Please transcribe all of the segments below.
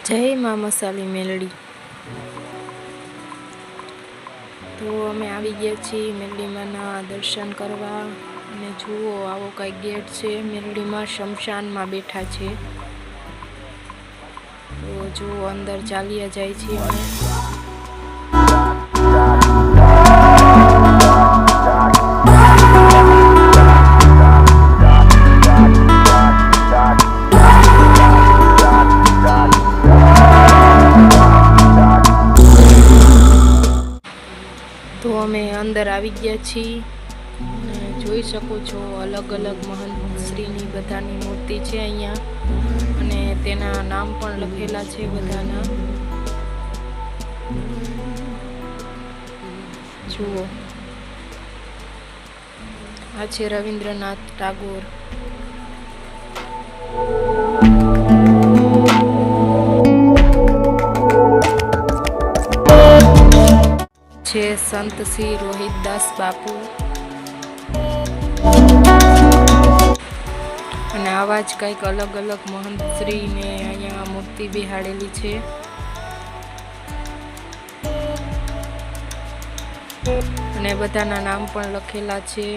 જય મા મસાલી મેલડી। તો અમે આવી ગયા છીએ મેલડીમાંના દર્શન કરવા અને જુઓ આવો કઈ ગેટ છે। મેલડીમાં શમશાનમાં બેઠા છે। તો જુઓ અંદર ચાલ્યા જાય છે અમે। તો અમે અંદર આવી ગયા છીએ અને જોઈ શકો છો અલગ અલગ મહંત શ્રીની બધાની મૂર્તિ છે અહીંયા અને તેના નામ પણ લખેલા છે બધાના। જુઓ આ છે રવિન્દ્રનાથ ટાગોર। છે સંત શ્રી રોહિતદાસ બાપુ અને આવા જ કંઈક અલગ અલગ મહંત શ્રીને અહીંયા મૂર્તિ બેહાડેલી છે। અને બધાના નામ પણ લખેલા છે।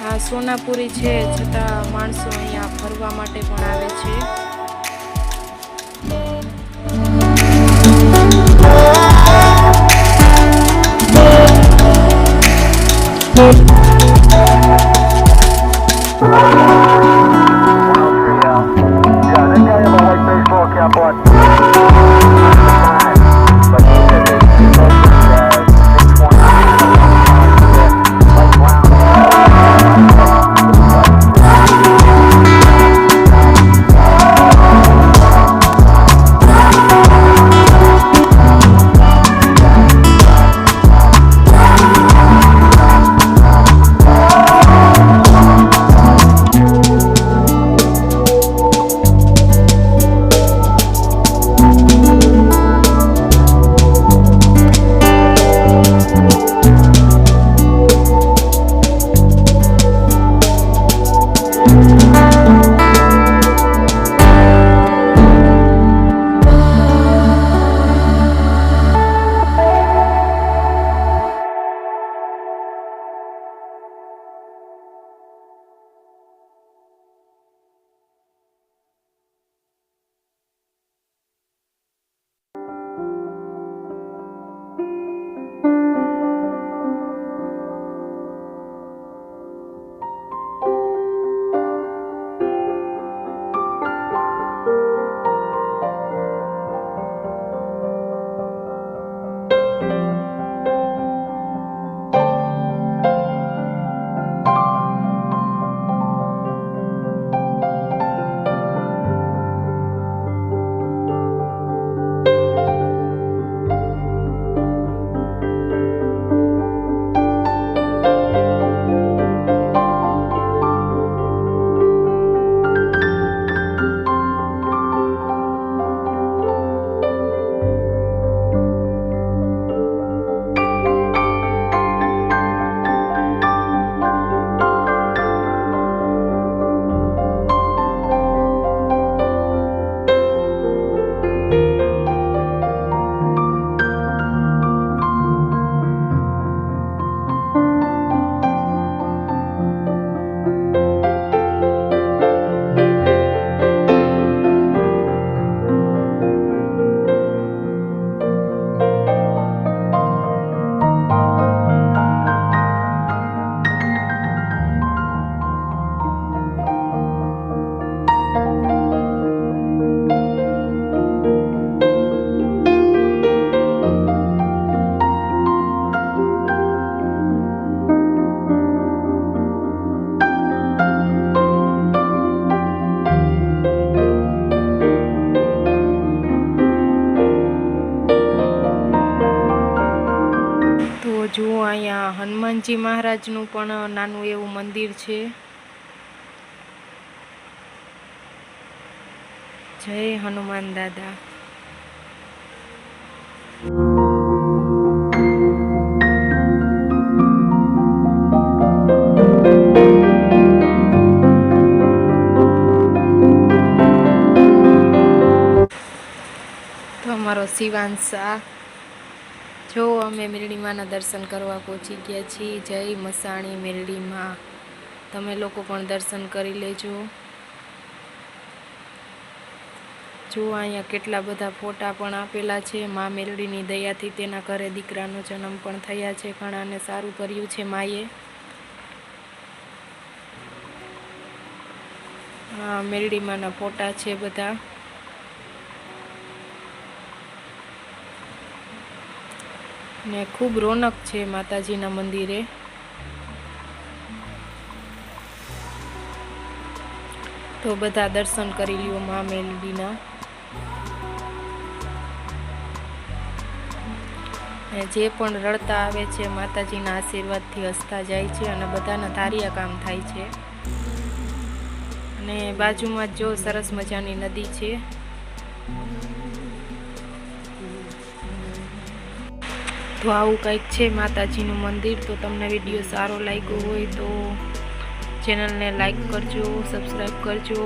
આ સોનાપુરી છે છતાં માણસો અહીંયા ફરવા માટે પણ આવે છે। જુઓ અહીંયા હનુમાનજી મહારાજનું પણ નાનું એવું મંદિર છે। જય હનુમાન દાદા। અમારો શિવાંશ શાહ. જો અમે મેરડીમાના દર્શન કરવા પહોંચી ગયા છીએ. જય મસાણી મેરડીમાં. તમે લોકો પણ દર્શન કરી લેજો. જો અહીંયા કેટલા બધા ફોટા પણ આપેલા છે. મા મેરડીની દયાથી તેના ઘરે દીકરાનો જન્મ પણ થયા છે. ઘણાને સારું કર્યું છે માએ. આ મેરડીમાના ફોટા છે બધા. ને ખૂબ રોનક છે માતાજીના મંદિરે. તો બધા દર્શન કરી લ્યો મા મેરડીના. જે પણ રડતા આવે છે માતાજીના આશીર્વાદથી હસતા જાય છે અને બધાના ધાર્યા કામ થાય છે. અને બાજુમાં જ જો સરસ મજાની નદી છે. તો આવું કંઈક છે માતાજીનું મંદિર. તો તમને વિડીયો સારો લાગ્યો હોય તો ચેનલને લાઈક કરજો, સબસ્ક્રાઈબ કરજો.